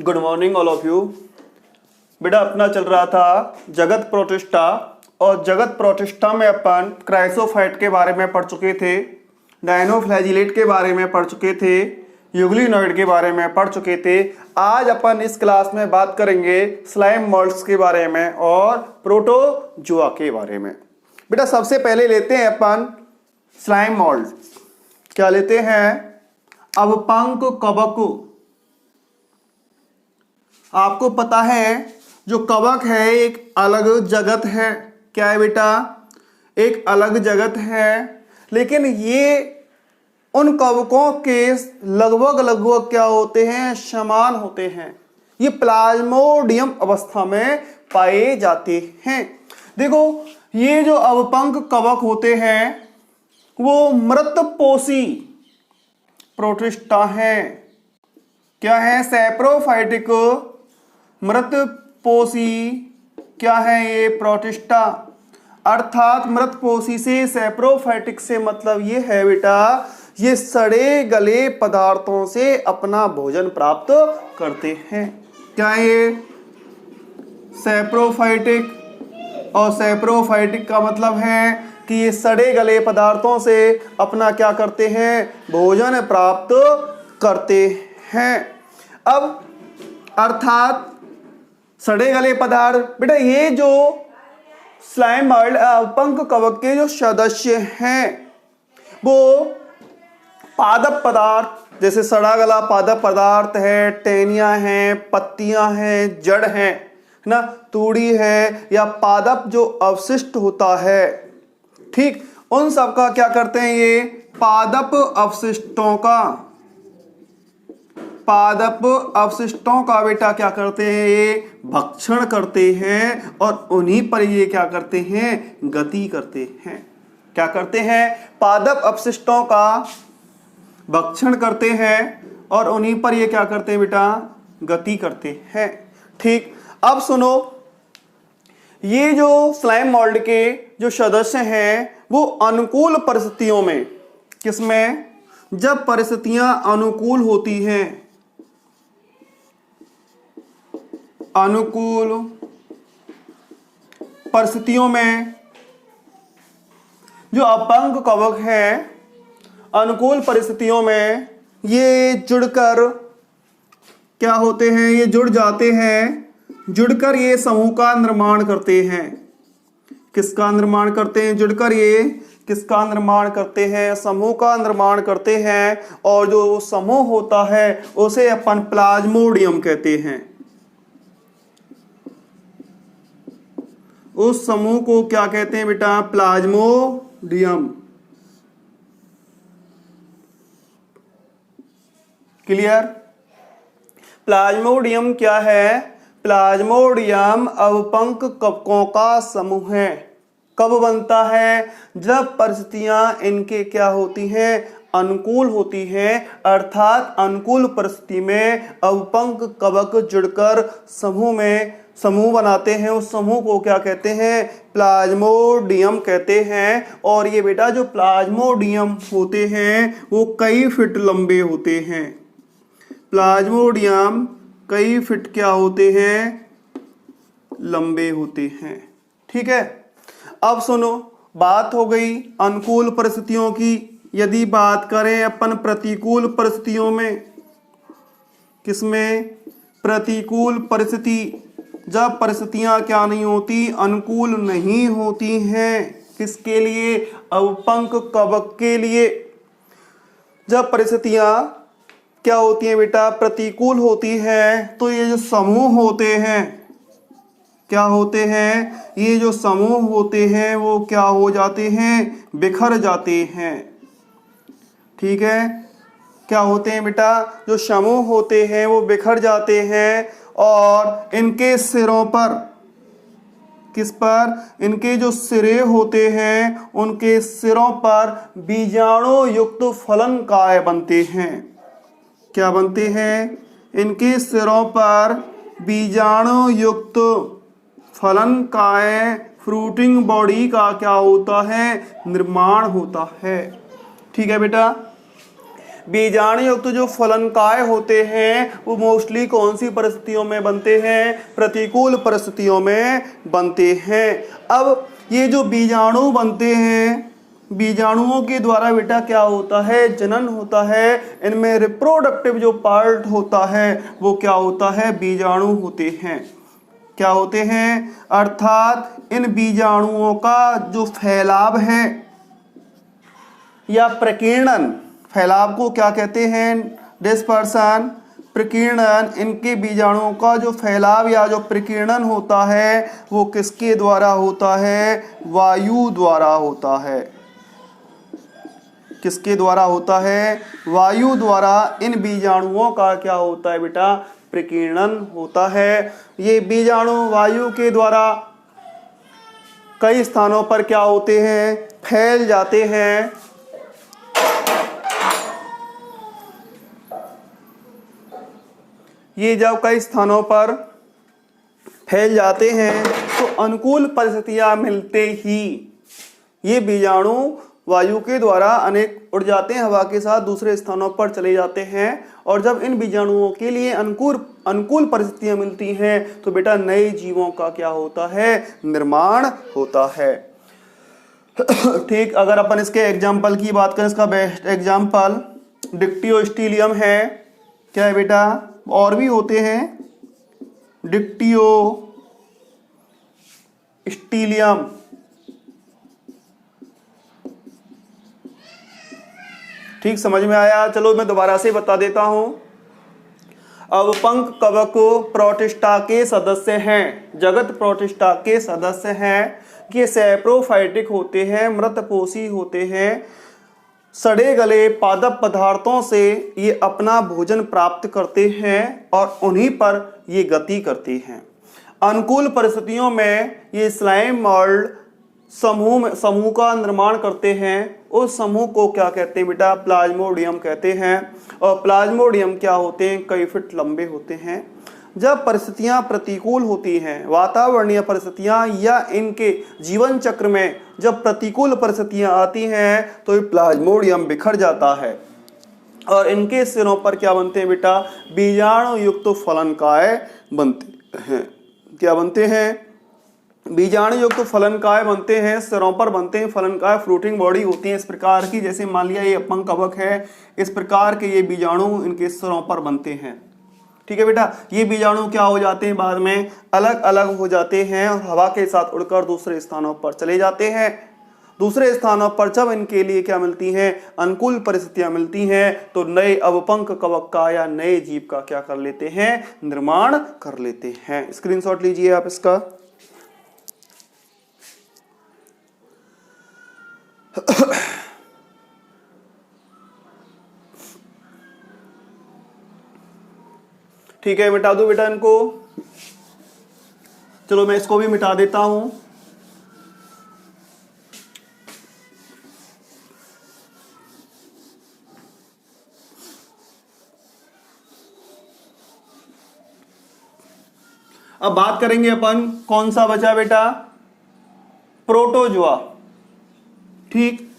Good morning all of you. बेटा अपना चल रहा था जगत प्रोटिस्टा, और जगत प्रोटिस्टा में अपन क्राइसोफाइट के बारे में पढ़ चुके थे, डायनोफ्लैजिलेट के बारे में पढ़ चुके थे, यूग्लिनॉइड के बारे में पढ़ चुके थे। आज अपन इस क्लास में बात करेंगे स्लाइम मोल्ड्स के बारे में और प्रोटोजुआ के बारे में। बेटा सबसे पहले लेते हैं अपन स्लाइम मोल्ड। क्या लेते हैं? अवपंक कवक। आपको पता है जो कवक है एक अलग जगत है। क्या है बेटा? एक अलग जगत है, लेकिन ये उन कवकों के लगभग क्या होते हैं? समान होते हैं। ये प्लाज्मोडियम अवस्था में पाए जाते हैं। देखो ये जो अवपंक कवक होते हैं वो मृतपोषी प्रोटिस्टा है। क्या है? सैप्रोफाइटिक मृतपोषी क्या है ये? प्रोटिस्टा। अर्थात मृतपोषी से सैप्रोफाइटिक से मतलब ये है बेटा, ये सड़े गले पदार्थों से अपना भोजन प्राप्त करते हैं। क्या है ये? सैप्रोफाइटिक। और सैप्रोफाइटिक का मतलब है कि ये सड़े गले पदार्थों से अपना क्या करते हैं? भोजन प्राप्त करते हैं। अब अर्थात सड़े गले पदार्थ, बेटा ये जो स्लाइम मोल्ड अवपंक कवक के जो सदस्य हैं वो पादप पदार्थ, जैसे सड़ा गला पादप पदार्थ है, टहनियां हैं, पत्तियां हैं, जड़ हैं ना, तूड़ी है, या पादप जो अवशिष्ट होता है, ठीक, उन सब का क्या करते हैं? ये पादप अवशिष्टों का बेटा क्या करते हैं? ये भक्षण करते हैं और उन्हीं पर ये क्या करते हैं? गति करते हैं। क्या करते हैं? पादप अवशिष्टों का भक्षण करते हैं और उन्हीं पर ये क्या करते हैं बेटा? गति करते हैं। ठीक, अब सुनो, ये जो स्लाइम मोल्ड के जो सदस्य हैं वो अनुकूल परिस्थितियों में, किसमें? जब परिस्थितियां अनुकूल होती हैं, अनुकूल परिस्थितियों में जो अवपंक कवक है, अनुकूल परिस्थितियों में ये जुड़कर क्या होते हैं? ये जुड़ जाते हैं, जुड़कर ये समूह का निर्माण करते हैं। किसका निर्माण करते हैं? जुड़कर ये किसका निर्माण करते हैं? समूह का निर्माण करते हैं। और जो समूह होता है उसे अपन प्लाज्मोडियम कहते हैं। उस समूह को क्या कहते हैं बेटा? प्लाज्मोडियम। क्लियर? प्लाज्मोडियम क्या है? प्लाज्मोडियम अवपंक कवकों का समूह है। कब बनता है? जब परिस्थितियां इनके क्या होती हैं? अनुकूल होती है। अर्थात अनुकूल परिस्थिति में अवपंक कवक जुड़कर समूह बनाते हैं। उस समूह को क्या कहते हैं? प्लाज्मोडियम कहते हैं। और ये बेटा जो प्लाज्मोडियम होते हैं वो कई फीट लंबे होते हैं। प्लाज्मोडियम कई फीट क्या होते हैं? लंबे होते हैं। ठीक है, अब सुनो, बात हो गई अनुकूल परिस्थितियों की। यदि बात करें अपन प्रतिकूल परिस्थितियों में, किसमें? प्रतिकूल परिस्थिति, जब परिस्थितियां क्या नहीं होती? अनुकूल नहीं होती हैं। किसके लिए? अवपंक कवक के लिए। जब परिस्थितियां क्या होती हैं बेटा? प्रतिकूल होती हैं, तो ये जो समूह होते हैं, क्या होते हैं? ये जो समूह होते हैं वो क्या हो जाते हैं? बिखर जाते हैं। ठीक है, क्या होते हैं बेटा? जो समूह होते हैं वो बिखर जाते हैं और इनके सिरों पर, किस पर? इनके जो सिरे होते हैं उनके सिरों पर बीजाणु युक्त फलनकाय बनते हैं। क्या बनते हैं? इनके सिरों पर बीजाणु युक्त फलनकाय, फ्रूटिंग बॉडी का क्या होता है? निर्माण होता है। ठीक है बेटा, बीजाणु युक्त जो फलनकाय होते हैं वो मोस्टली कौन सी परिस्थितियों में बनते हैं? प्रतिकूल परिस्थितियों में बनते हैं। अब ये जो बीजाणु बनते हैं, बीजाणुओं के द्वारा बेटा क्या होता है? जनन होता है। इनमें रिप्रोडक्टिव जो पार्ट होता है वो क्या होता है? बीजाणु होते हैं। क्या होते हैं? अर्थात इन बीजाणुओं का जो फैलाव है या प्रकीर्णन, फैलाव को क्या कहते हैं? डिस्पर्सन, प्रकीर्णन, इनके बीजाणुओं का जो फैलाव या जो प्रकीर्णन होता है वो किसके द्वारा होता है? वायु द्वारा होता है। किसके द्वारा होता है? वायु द्वारा इन बीजाणुओं का क्या होता है बेटा? प्रकीर्णन होता है। ये बीजाणु वायु के द्वारा कई स्थानों पर क्या होते हैं? फैल जाते हैं। ये जब कई स्थानों पर फैल जाते हैं तो अनुकूल परिस्थितियां मिलते ही ये बीजाणु वायु के द्वारा अनेक उड़ जाते हैं, हवा के साथ दूसरे स्थानों पर चले जाते हैं। और जब इन बीजाणुओं के लिए अनुकूल परिस्थितियां मिलती हैं तो बेटा नए जीवों का क्या होता है? निर्माण होता है। ठीक, अगर अपन इसके एग्जाम्पल की बात करें, इसका बेस्ट एग्जाम्पल डिक्टियोस्टीलियम है। क्या है बेटा? और भी होते हैं डिक्टियोस्टीलियम। ठीक, समझ में आया? चलो मैं दोबारा से बता देता हूं। अवपंक कवक प्रोटिस्टा के सदस्य हैं, जगत प्रोटिस्टा के सदस्य हैं। ये सैप्रोफाइटिक होते हैं, मृतपोषी होते हैं। सड़े गले पादप पदार्थों से ये अपना भोजन प्राप्त करते हैं और उन्हीं पर ये गति करते हैं। अनुकूल परिस्थितियों में ये स्लाइम मोल्ड समूह का निर्माण करते हैं। उस समूह को क्या कहते हैं बेटा? प्लाज्मोडियम कहते हैं। और प्लाज्मोडियम क्या होते हैं? कई फीट लंबे होते हैं। जब परिस्थितियां प्रतिकूल होती हैं, वातावरणीय परिस्थितियां या इनके जीवन चक्र में जब प्रतिकूल परिस्थितियां आती हैं तो ये प्लाज्मोडियम बिखर जाता है और इनके सिरों पर क्या बनते हैं बेटा? बीजाणु युक्त फलनकाय बनते हैं। क्या बनते हैं? बीजाणु युक्त फलनकाय बनते हैं, सिरों पर बनते हैं फलनकाय। फ्रूटिंग बॉडी होती है इस प्रकार की, जैसे मान लिया ये अपंक कवक है, इस प्रकार के ये बीजाणु इनके सिरों पर बनते हैं। ठीक है बेटा, ये बीजाणु क्या हो जाते हैं? बाद में अलग अलग हो जाते हैं और हवा के साथ उड़कर दूसरे स्थानों पर चले जाते हैं। दूसरे स्थानों पर जब इनके लिए क्या मिलती हैं? अनुकूल परिस्थितियां मिलती हैं तो नए अवपंक कवक का या नए जीव का क्या कर लेते हैं? निर्माण कर लेते हैं। स्क्रीनशॉट लीजिए आप इसका। ठीक है, मिटा दो बेटा इनको। चलो मैं इसको भी मिटा देता हूं। अब बात करेंगे अपन, कौन सा बचा बेटा? प्रोटोजोआ। ठीक,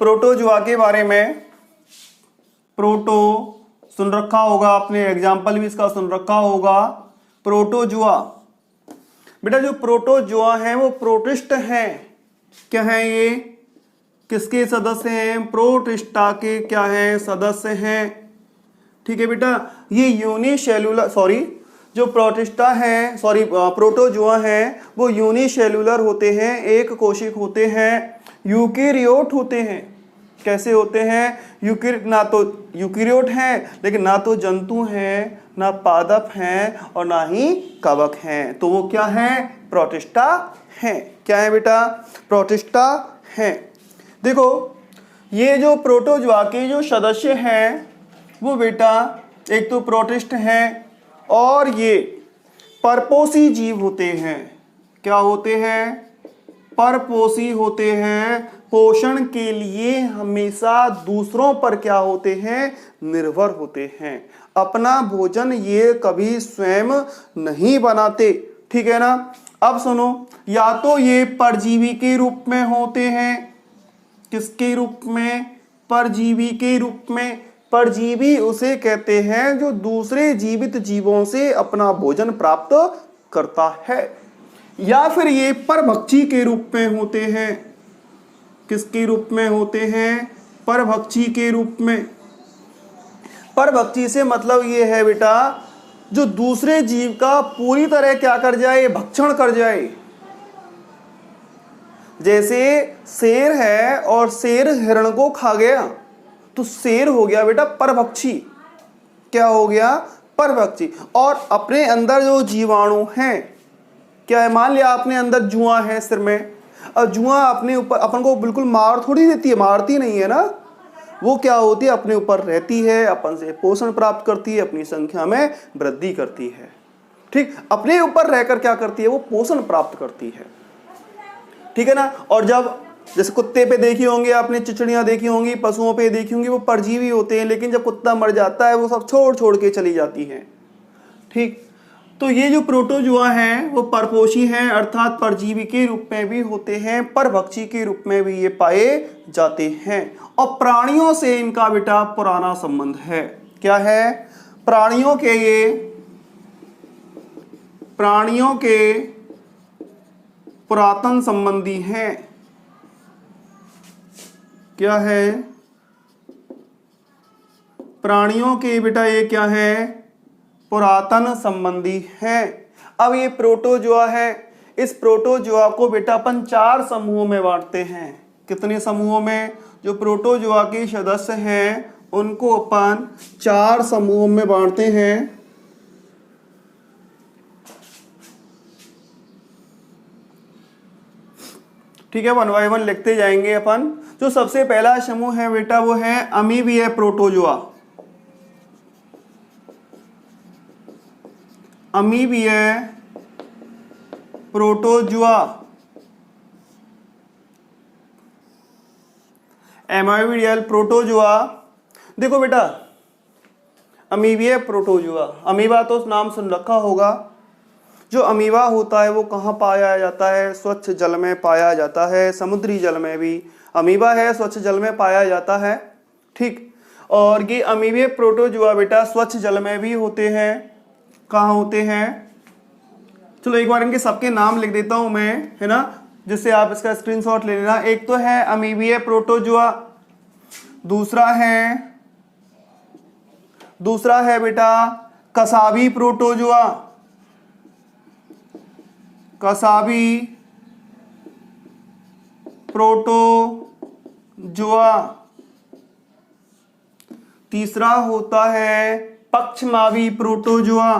प्रोटोजोआ के बारे में प्रोटो सुन रखा होगा आपने, एग्जाम्पल भी इसका सुन रखा होगा। प्रोटोजोआ बेटा, जो प्रोटोजोआ है वो प्रोटिस्ट हैं। क्या है ये? किसके सदस्य हैं? प्रोटिस्टा के क्या है? सदस्य हैं। ठीक है बेटा, ये यूनिसेल्यूलर जो प्रोटिस्टा है प्रोटोजोआ है वो यूनिसेल्यूलर होते हैं, एक कोशिक होते हैं, यूकेरियोट होते हैं। कैसे होते हैं? ना तो यूकेरियोट हैं, लेकिन ना तो जंतु हैं, ना पादप हैं और ना ही कवक हैं। तो वो क्या है? प्रोटिस्टा हैं। क्या है बेटा? प्रोटिस्टा हैं। देखो, ये जो प्रोटोजोआ के जो सदस्य हैं वो बेटा एक तो प्रोटिस्ट हैं और ये परपोषी जीव होते हैं। क्या होते हैं? परपोषी होते हैं। पोषण के लिए हमेशा दूसरों पर क्या होते हैं? निर्भर होते हैं। अपना भोजन ये कभी स्वयं नहीं बनाते। ठीक है ना? अब सुनो, या तो ये परजीवी के रूप में होते हैं किसके रूप में? परजीवी के रूप में। परजीवी उसे कहते हैं जो दूसरे जीवित जीवों से अपना भोजन प्राप्त करता है। या फिर ये परभक्षी के रूप में होते हैं। किसके रूप में होते हैं? परभक्षी के रूप में। परभक्षी से मतलब ये है बेटा जो दूसरे जीव का पूरी तरह क्या कर जाए? भक्षण कर जाए। जैसे शेर है और शेर हिरण को खा गया तो शेर हो गया बेटा परभक्षी। क्या हो गया? परभक्षी। और अपने अंदर जो जीवाणु हैं, क्या है? मान लिया आपने अंदर जुआ है सिर में, और जुआ अपने ऊपर अपन को बिल्कुल मार थोड़ी देती है, मारती नहीं है ना। वो क्या होती है? अपने ऊपर रहती है, अपन से पोषण प्राप्त करती है, अपनी संख्या में वृद्धि करती है। ठीक, अपने ऊपर रहकर क्या करती है? वो पोषण प्राप्त करती है। ठीक है ना। और जब जैसे कुत्ते पे देखी होंगे आपने, चिचड़ियां देखी होंगी, पशुओं पे देखी होंगी, वो परजीवी होते हैं, लेकिन जब कुत्ता मर जाता है वो सब छोड़ छोड़ के चली जाती हैं। ठीक, तो ये जो प्रोटोजुआ हैं वो परपोषी हैं, अर्थात परजीवी के रूप में भी होते हैं, परभक्षी के रूप में भी ये पाए जाते हैं। और प्राणियों से इनका बेटा पुराना संबंध है। क्या है? प्राणियों के पुरातन संबंधी हैं। क्या है? प्राणियों के बेटा ये क्या है? पुरातन संबंधी है। अब ये प्रोटोजुआ है, इस प्रोटोजुआ को बेटा अपन 4 समूहों में बांटते हैं। कितने समूहों में? जो प्रोटोजुआ के सदस्य हैं उनको अपन 4 समूहों में बांटते हैं। ठीक है, 1 बाय 1 लिखते जाएंगे अपन। जो सबसे पहला समूह है बेटा वो है अमीबीय प्रोटोजुआ। अमीबीय प्रोटोजुआ, एमाइबिडियल प्रोटोजुआ। देखो बेटा, अमीबीय प्रोटोजुआ, अमीबा तो नाम सुन रखा होगा। जो अमीबा होता है वो कहाँ पाया जाता है? स्वच्छ जल में पाया जाता है, समुद्री जल में भी अमीबा है, स्वच्छ जल में पाया जाता है। ठीक, और ये अमीबीय प्रोटोजुआ बेटा स्वच्छ जल में भी होते हैं। कहाँ होते हैं? चलो एक बार इनके सबके नाम लिख देता हूं मैं, है ना, जिससे आप इसका स्क्रीनशॉट ले लेना। एक तो है अमीबीय प्रोटोजुआ, दूसरा है बेटा कसाबी प्रोटोजुआ। कसाबी प्रोटोजुआ। तीसरा होता है पक्षमावी प्रोटोजुआ।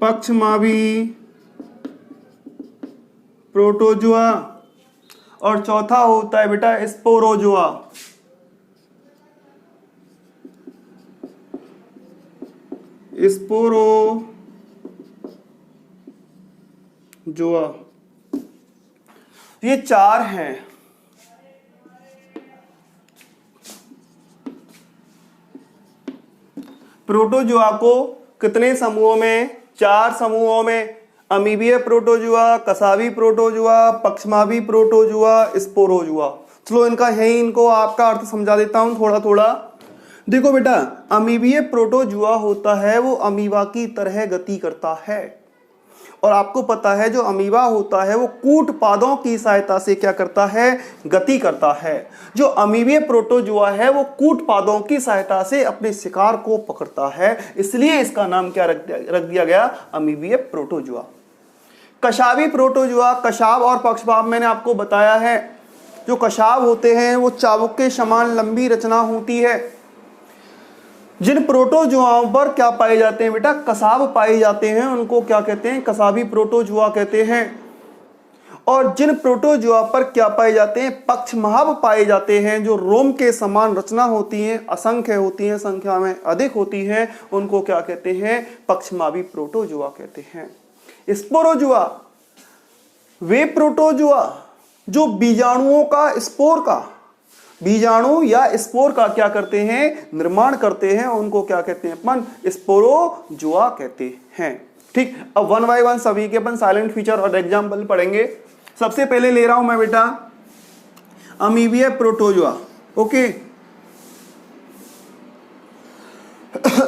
पक्षमावी प्रोटोजुआ। और चौथा होता है बेटा स्पोरोजुआ। स्पोरोजुआ। ये 4 हैं। प्रोटोजुआ को कितने समूहों में? 4 समूहों में। अमीबीय प्रोटोजुआ, कसाबी प्रोटोजुआ, पक्षमावी प्रोटोजुआ, स्पोरोजुआ। चलो इनका है ही, इनको आपका अर्थ समझा देता हूं थोड़ा थोड़ा। देखो बेटा, अमीबीय प्रोटोजुआ होता है वो अमीबा की तरह गति करता है। और आपको पता है जो अमीबा होता है वो कूट पादों की सहायता से क्या करता है? गति करता है। जो अमीबीय प्रोटोजुआ है वो कूट पादों की सहायता से अपने शिकार को पकड़ता है, इसलिए इसका नाम क्या रख दिया गया? अमीबीय प्रोटोजुआ। कशाबी प्रोटोजुआ, कशाब और पक्षपाद मैंने आपको बताया है। जो कशाब होते हैं वो चाबुक के समान लंबी रचना होती है। जिन प्रोटोजुआओं पर क्या पाए जाते हैं बेटा? कसाब पाए जाते हैं, उनको क्या कहते हैं? कसाबी प्रोटोजुआ कहते हैं। और जिन प्रोटोजुआ पर क्या पाए जाते हैं? पक्षमाभ पाए जाते हैं, जो रोम के समान रचना होती हैं, असंख्य होती हैं, संख्या में अधिक होती हैं, उनको क्या कहते हैं? पक्षमावी प्रोटोजुआ कहते हैं। स्पोरोजुआ, वे प्रोटोजुआ जो बीजाणुओं का, स्पोर का, बीजाणु या स्पोर का क्या करते हैं, निर्माण करते हैं, उनको क्या कहते हैं अपन, स्पोरोजुआ कहते हैं। ठीक, अब वन बाय वन सभी के अपन साइलेंट फीचर और एग्जाम्पल पढ़ेंगे। सबसे पहले ले रहा हूं मैं बेटा अमीबिया प्रोटोजुआ। ओके,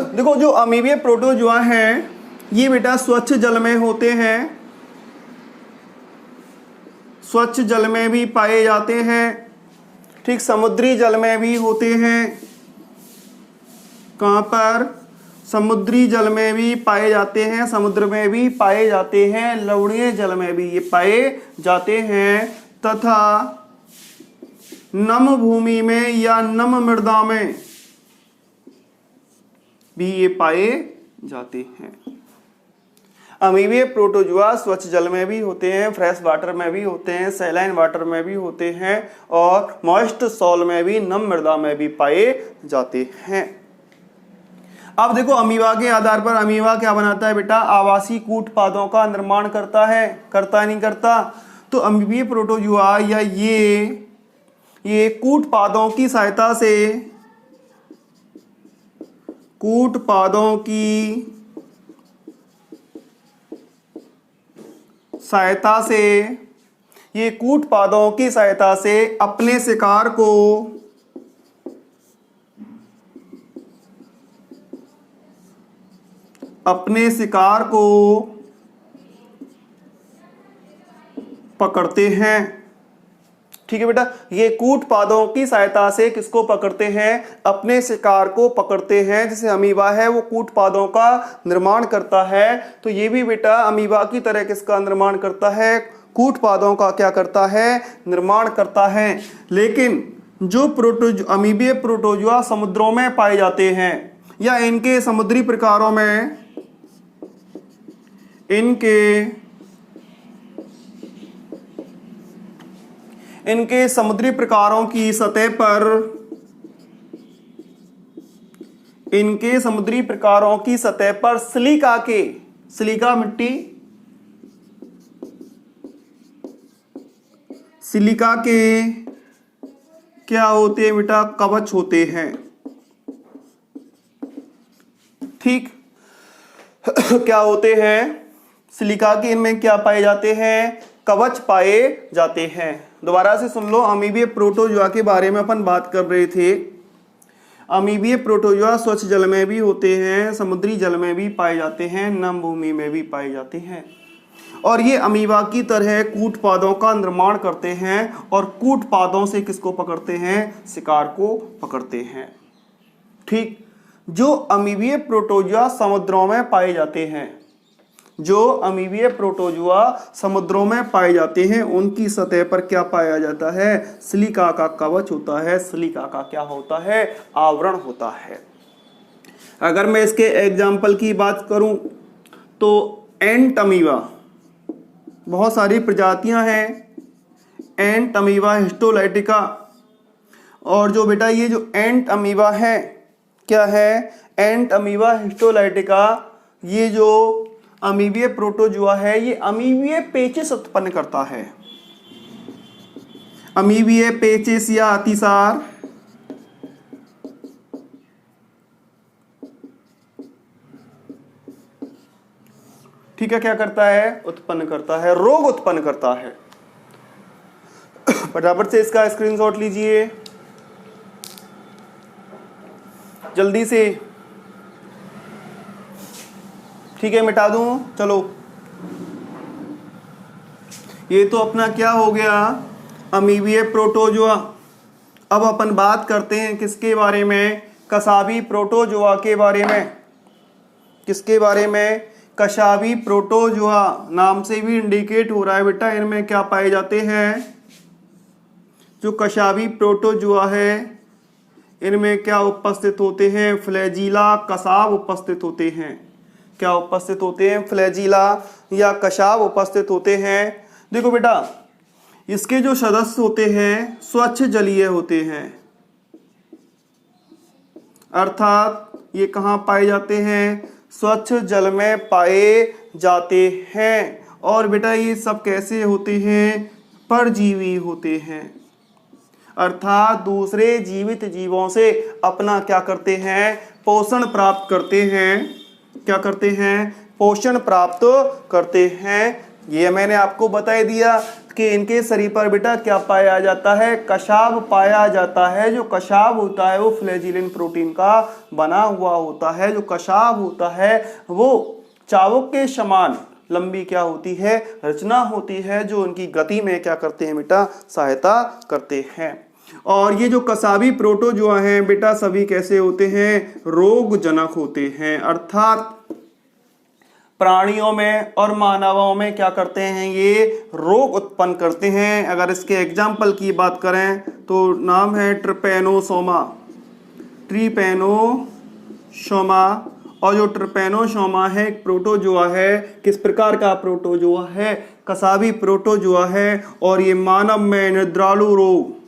देखो जो अमीबिया प्रोटोजुआ हैं ये बेटा स्वच्छ जल में होते हैं, स्वच्छ जल में भी पाए जाते हैं। ठीक, समुद्री जल में भी होते हैं। कहां पर, समुद्री जल में भी पाए जाते हैं, समुद्र में भी पाए जाते हैं, लवणीय जल में भी ये पाए जाते हैं, तथा नम भूमि में या नम मृदा में भी ये पाए जाते हैं। अमीबिया प्रोटोजुआ स्वच्छ जल में भी होते हैं, फ्रेश वाटर में भी होते हैं, सैलाइन वाटर में भी होते हैं और मॉइस्ट सॉल में भी, नम मृदा में भी पाए जाते हैं। अब देखो अमीबा के आधार पर अमीबा क्या बनाता है बेटा, आवासीय कूटपादों का निर्माण करता है, करता नहीं करता। तो अमीबिया प्रोटोजुआ या ये कूटपादों की सहायता से ये कूटपादों की सहायता से अपने शिकार को पकड़ते हैं। ठीक है बेटा, ये कूटपादों की सहायता से किसको पकड़ते हैं, अपने शिकार को पकड़ते हैं। जैसे अमीबा है वो कूटपादों का निर्माण करता है, तो ये भी बेटा अमीबा की तरह किसका निर्माण करता है, कूटपादों का क्या करता है, निर्माण करता है। लेकिन जो अमीबिया प्रोटोजुआ समुद्रों में पाए जाते हैं या इनके समुद्री प्रकारों में, इनके समुद्री प्रकारों की सतह पर, इनके समुद्री प्रकारों की सतह पर सिलिका मिट्टी, सिलिका के क्या होते हैं बेटा, कवच होते हैं। ठीक, क्या होते हैं, सिलिका के इनमें क्या पाए जाते हैं, कवच पाए जाते हैं। दोबारा से सुन लो, अमीबिया प्रोटोजुआ के बारे में अपन बात कर रहे थे। अमीबिया प्रोटोजुआ स्वच्छ जल में भी होते हैं, समुद्री जल में भी पाए जाते हैं, नम भूमि में भी पाए जाते हैं और ये अमीबा की तरह कूटपादों का निर्माण करते हैं और कूटपादों से किसको पकड़ते हैं, शिकार को पकड़ते हैं। ठीक, जो अमीबिया प्रोटोजुआ समुद्रों में पाए जाते हैं, जो अमीबिया प्रोटोजुआ समुद्रों में पाए जाते हैं, उनकी सतह पर क्या पाया जाता है, सिलिका का कवच होता है, सिलिका का क्या होता है, आवरण होता है। अगर मैं इसके एग्जाम्पल की बात करूं तो एंट अमीबा, बहुत सारी प्रजातियां हैं, एंट अमीबा हिस्टोलाइटिका, और जो बेटा ये जो एंट अमीबा है क्या है, एंट अमीबा हिस्टोलाइटिका, ये जो अमीबिया प्रोटोजुआ है ये अमीबिया पेचिस उत्पन्न करता है, अमीबिया पेचिस या अतिसार। ठीक है, क्या करता है, उत्पन्न करता है, रोग उत्पन्न करता है। फटाफट से इसका स्क्रीनशॉट लीजिए जल्दी से। ठीक है, मिटा दूं, चलो। ये तो अपना क्या हो गया, अमीबिया प्रोटोजुआ। अब अपन बात करते हैं किसके बारे में, कसाबी प्रोटोजुआ के बारे में। किसके बारे में, कसाबी प्रोटोजुआ, नाम से भी इंडिकेट हो रहा है बेटा इनमें क्या पाए जाते हैं। जो कसाबी प्रोटोजुआ है इनमें क्या उपस्थित होते हैं, फ्लैजिला कसाब उपस्थित होते हैं। क्या उपस्थित होते हैं, फ्लैजिला या कशाब उपस्थित होते हैं। देखो बेटा इसके जो सदस्य होते हैं स्वच्छ जलीय होते हैं, अर्थात ये कहाँ पाए जाते हैं, स्वच्छ जल में पाए जाते हैं। और बेटा ये सब कैसे होते हैं, परजीवी होते हैं। अर्थात दूसरे जीवित जीवों से अपना क्या करते हैं, पोषण प्राप्त करते हैं। क्या करते हैं, पोषण प्राप्त करते हैं। ये मैंने आपको बता दिया कि इनके शरीर पर बेटा क्या पाया जाता है, कशाब पाया जाता है। जो कशाब होता है वो फ्लैजिलिन प्रोटीन का बना हुआ होता है। जो कशाब होता है वो चावक के समान लंबी क्या होती है, रचना होती है, जो उनकी गति में क्या करते हैं बेटा, सहायता करते हैं। और ये जो कसाबी प्रोटोजोआ हैं बेटा सभी कैसे होते हैं, रोगजनक होते हैं। अर्थात प्राणियों में और मानवों में क्या करते हैं, ये रोग उत्पन्न करते हैं। अगर इसके एग्जाम्पल की बात करें तो नाम है ट्रिपेनोसोमा। ट्रिपेनोसोमा। और जो ट्रिपेनोसोमा है एक प्रोटोजोआ है। किस प्रकार का प्रोटोजोआ है, कसाबी प्रोटोजोआ है। और ये मानव में निद्रालु रोग,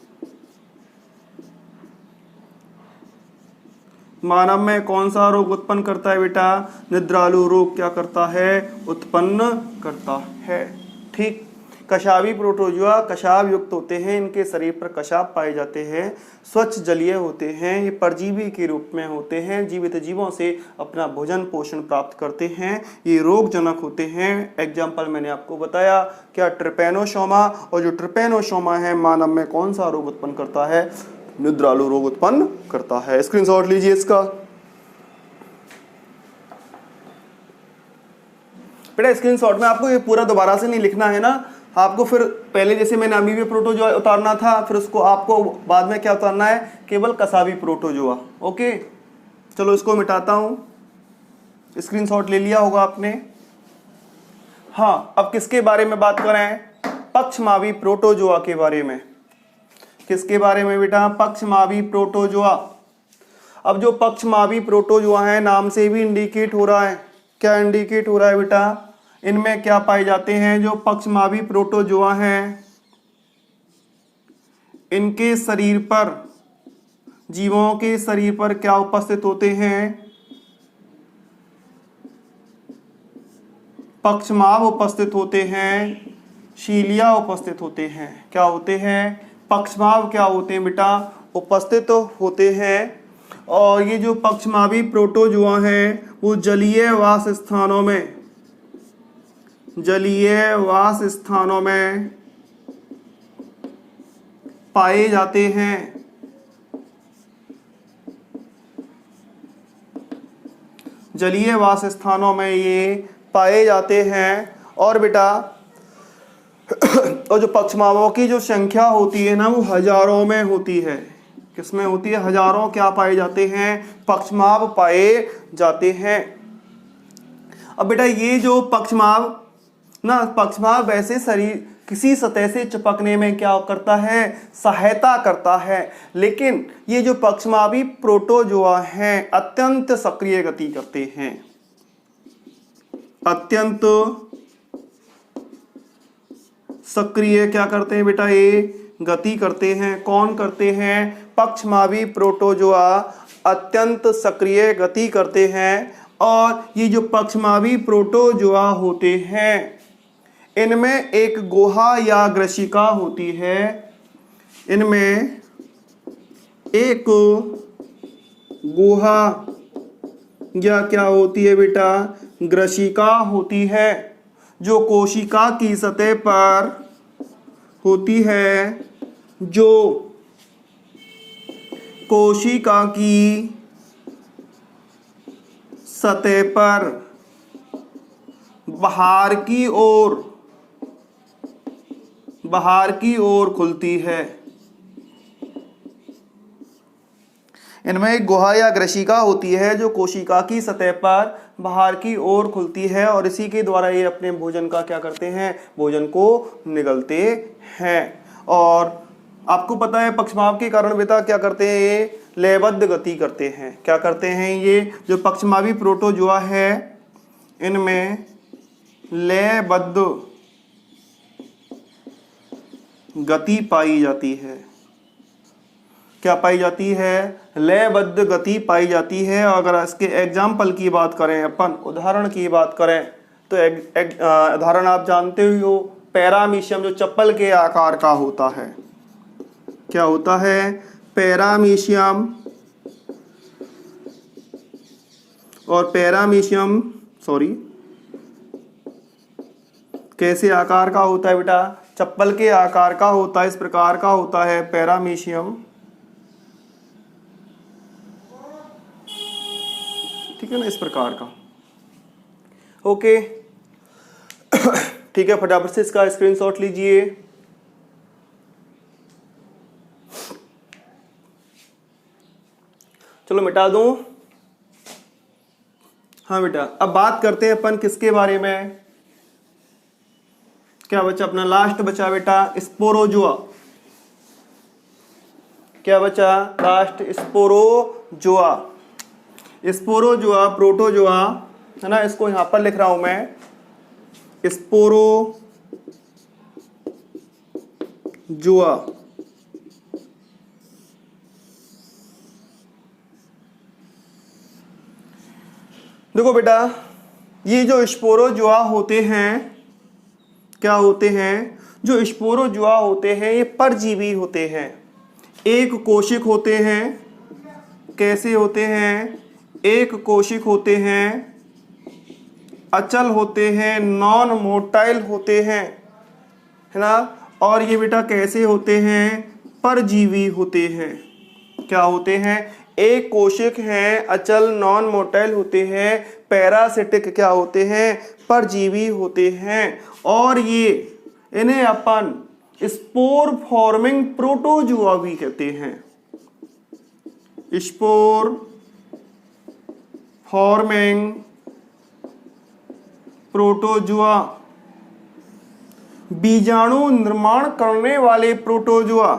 मानव में कौन सा रोग उत्पन्न करता है बेटा, निद्रालु रोग क्या करता है, उत्पन्न करता है। ठीक। कशाबी प्रोटोजोआ कशाब युक्त होते हैं, इनके शरीर पर कशाब पाए जाते हैं, स्वच्छ जलीय होते हैं, ये परजीवी के रूप में होते हैं, जीवित जीवों से अपना भोजन पोषण प्राप्त करते हैं, ये रोगजनक होते हैं। एग्जाम्पल मैंने आपको बताया क्या, ट्रिपेनोसोमा। और जो ट्रिपेनोसोमा है मानव में कौन सा रोग उत्पन्न करता है, निद्रालु रोग उत्पन्न करता है। स्क्रीनशॉट लीजिए इसका। बेटा स्क्रीनशॉट में आपको ये पूरा दोबारा से नहीं लिखना है ना, आपको फिर पहले जैसे मैंने अमीबी प्रोटोजोआ उतारना था, फिर उसको आपको बाद में क्या उतारना है, केवल कसाबी प्रोटोजोआ। ओके चलो इसको मिटाता हूं। स्क्रीनशॉट ले लिया होगा आपने। हाँ अब किसके बारे में बात करें, पक्षमावी प्रोटोजोआ के बारे में। किसके बारे में बेटा, पक्षमावी प्रोटोजोआ। अब जो पक्षमावी प्रोटोजोआ है नाम से भी इंडिकेट हो रहा है, क्या इंडिकेट हो रहा है बेटा, इनमें क्या पाए जाते हैं, जो पक्षमावी प्रोटोजोआ हैं इनके शरीर पर, जीवों के शरीर पर क्या उपस्थित होते हैं, पक्षमाव उपस्थित होते हैं, शीलिया उपस्थित होते हैं। क्या होते हैं, पक्षमाव क्या होते हैं बेटा, उपस्थित होते हैं। और ये जो पक्षमावी प्रोटोजोआ हैं वो जलीय वास स्थानों में, जलीय वास स्थानों में पाए जाते हैं। जलीय वास स्थानों में ये पाए जाते हैं। और बेटा और जो पक्षमावों की जो संख्या होती है ना वो हजारों में होती है। किसमें होती है, हजारों क्या पाए जाते हैं, पक्षमाव पाए जाते हैं। अब बेटा ये जो पक्षमाव ना, पक्षमाव वैसे शरीर किसी सतह से चिपकने में क्या करता है, सहायता करता है। लेकिन ये जो पक्षमावी प्रोटोजोआ हैं अत्यंत सक्रिय गति करते हैं, अत्यंत सक्रिय क्या करते हैं बेटा, ये गति करते हैं। कौन करते हैं, पक्षमावी प्रोटोजोआ अत्यंत सक्रिय गति करते हैं। और ये जो पक्षमावी प्रोटोजोआ होते हैं इनमें एक गुहा या ग्रशिका होती है, इनमें एक गुहा या क्या होती है बेटा, ग्रशिका होती है, जो कोशिका की सतह पर होती है, जो कोशिका की सतह पर बाहर की ओर खुलती है। इनमें एक गुहा या ग्रशिका होती है जो कोशिका की सतह पर बाहर की ओर खुलती है और इसी के द्वारा ये अपने भोजन का क्या करते हैं, भोजन को निगलते हैं। और आपको पता है पक्षमाव के कारण बेटा क्या करते हैं, ये लयबद्ध गति करते हैं। क्या करते हैं, ये जो पक्षमावी प्रोटोजोआ है इनमें लयबद्ध गति पाई जाती है। क्या पाई जाती है, लयबद्ध गति पाई जाती है। अगर इसके एग्जाम्पल की बात करें, अपन उदाहरण की बात करें तो उदाहरण आप जानते ही हो, पैरामीशियम जो चप्पल के आकार का होता है, क्या होता है? पैरामीशियम। और पैरामीशियम कैसे आकार का होता है बेटा? चप्पल के आकार का होता है, इस प्रकार का होता है पैरामीशियम। ठीक है ना, इस प्रकार का। ओके ठीक है, फटाफट से इसका स्क्रीनशॉट लीजिए। चलो मिटा दूं। हाँ बेटा, अब बात करते हैं अपन किसके बारे में। क्या बचा अपना? लास्ट बचा बेटा स्पोरोजुआ। क्या बचा? लास्ट स्पोरोजुआ। स्पोरोजुआ, प्रोटोजुआ है ना, इसको यहां पर लिख रहा हूं मैं, स्पोरोजुआ। देखो बेटा, ये जो स्पोरोजुआ होते हैं, क्या होते हैं? जो स्पोरोजुआ होते हैं ये परजीवी होते हैं, एक कोशिक होते हैं। कैसे होते हैं? एक कोशिक होते हैं, अचल होते हैं, नॉन मोटाइल होते हैं, है ना। और ये बेटा कैसे होते हैं? परजीवी होते हैं। क्या होते हैं? एक कोशिक हैं, अचल नॉन मोटाइल होते हैं, पैरासिटिक क्या होते हैं? परजीवी होते हैं। और ये इन्हें अपन स्पोर फॉर्मिंग प्रोटोजुआ भी कहते हैं। स्पोर फॉर्मिंग प्रोटोजुआ, बीजाणु निर्माण करने वाले प्रोटोजुआ,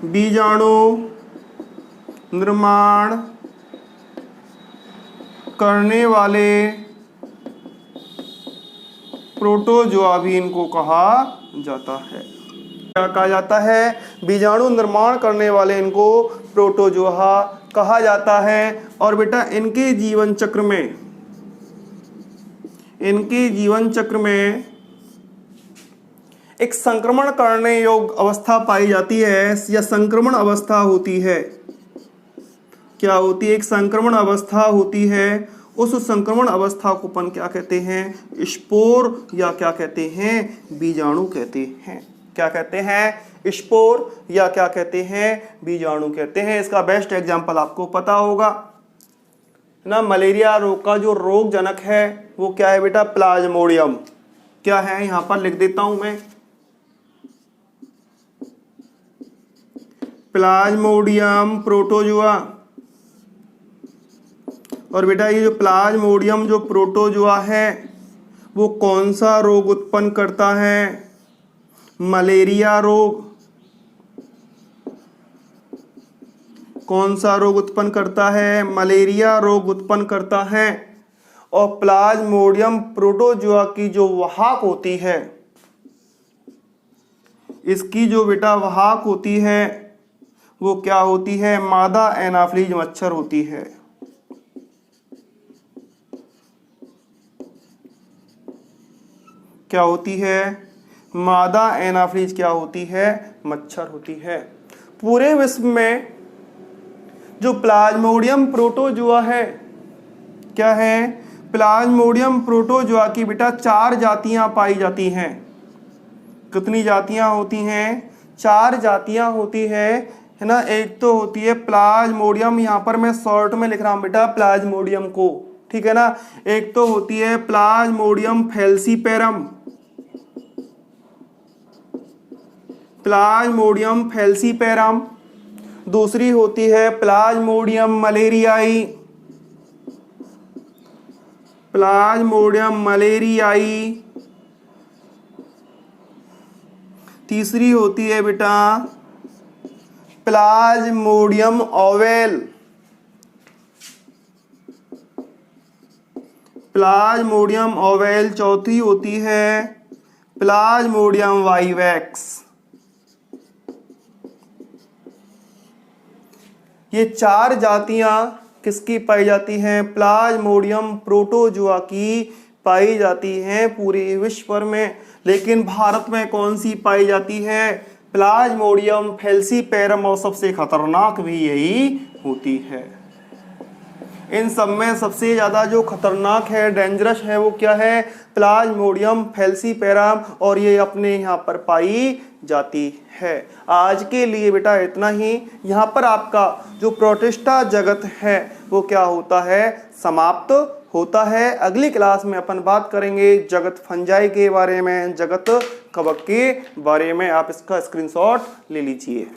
बीजाणु निर्माण करने वाले प्रोटोजुआ भी इनको कहा जाता है। क्या कहा जाता है? बीजाणु निर्माण करने वाले इनको प्रोटोजुआ कहा जाता है। और बेटा इनके जीवन चक्र में एक संक्रमण करने योग्य अवस्था पाई जाती है या संक्रमण अवस्था होती है। क्या होती है? एक संक्रमण अवस्था होती है। उस संक्रमण अवस्था को अपन क्या कहते हैं? स्पोर या क्या कहते हैं? बीजाणु कहते हैं। क्या कहते हैं? स्पोर या क्या कहते हैं? बीजाणु कहते हैं। इसका बेस्ट एग्जांपल आपको पता होगा ना, मलेरिया रोग का जो रोग जनक है वो क्या है बेटा? प्लाज्मोडियम। क्या है? यहां पर लिख देता हूं मैं, प्लाज्मोडियम प्रोटोजुआ। और बेटा ये जो प्लाज्मोडियम जो प्रोटोजुआ है वो कौन सा रोग उत्पन्न करता है? मलेरिया रोग। कौन सा रोग उत्पन्न करता है? मलेरिया रोग उत्पन्न करता है। और प्लाज्मोडियम प्रोटोजुआ की जो वाहक होती है, इसकी जो बेटा वाहक होती है वो क्या होती है? मादा एनाफ्लीज मच्छर होती है। क्या होती है? मादा एनाफ्लीज क्या होती है? मच्छर होती है। पूरे विश्व में जो प्लाज्मोडियम प्रोटोजुआ है, क्या है? प्लाज्मोडियम प्रोटोजुआ की बेटा 4 जातियां पाई जाती हैं। कितनी जातियां होती हैं? 4 जातियां होती है ना। एक तो होती है प्लाज्मोडियम, यहां पर मैं शॉर्ट में लिख रहा हूं बेटा प्लाज्मोडियम को, ठीक है ना। एक तो होती है प्लाज्मोडियम फैल्सीपेरम, प्लाज्मोडियम फैल्सीपेरम। दूसरी होती है प्लाज्मोडियम मलेरियाई, प्लाज्मोडियम मलेरियाई। तीसरी होती है बेटा प्लाज्मोडियम ओवेल, प्लाज्मोडियम ओवेल। चौथी होती है प्लाज्मोडियम वाइवैक्स। ये 4 जातियां किसकी पाई जाती हैं? प्लाज्मोडियम प्रोटोजुआ की पाई जाती हैं पूरे विश्व भर में, लेकिन भारत में कौन सी पाई जाती है? प्लाज्मोडियम फैल्सीपेरम, और सबसे खतरनाक भी यही होती है। इन सब में सबसे ज़्यादा जो खतरनाक है, डेंजरस है, वो क्या है? प्लाज्मोडियम फैल्सीपेरम, और ये अपने यहाँ पर पाई जाती है। आज के लिए बेटा इतना ही। यहाँ पर आपका जो प्रोटिस्टा जगत है वो क्या होता है? समाप्त होता है। अगली क्लास में अपन बात करेंगे जगत फंजाई के बारे में, जगत कवक के बारे में। आप इसका स्क्रीनशॉट ले लीजिए।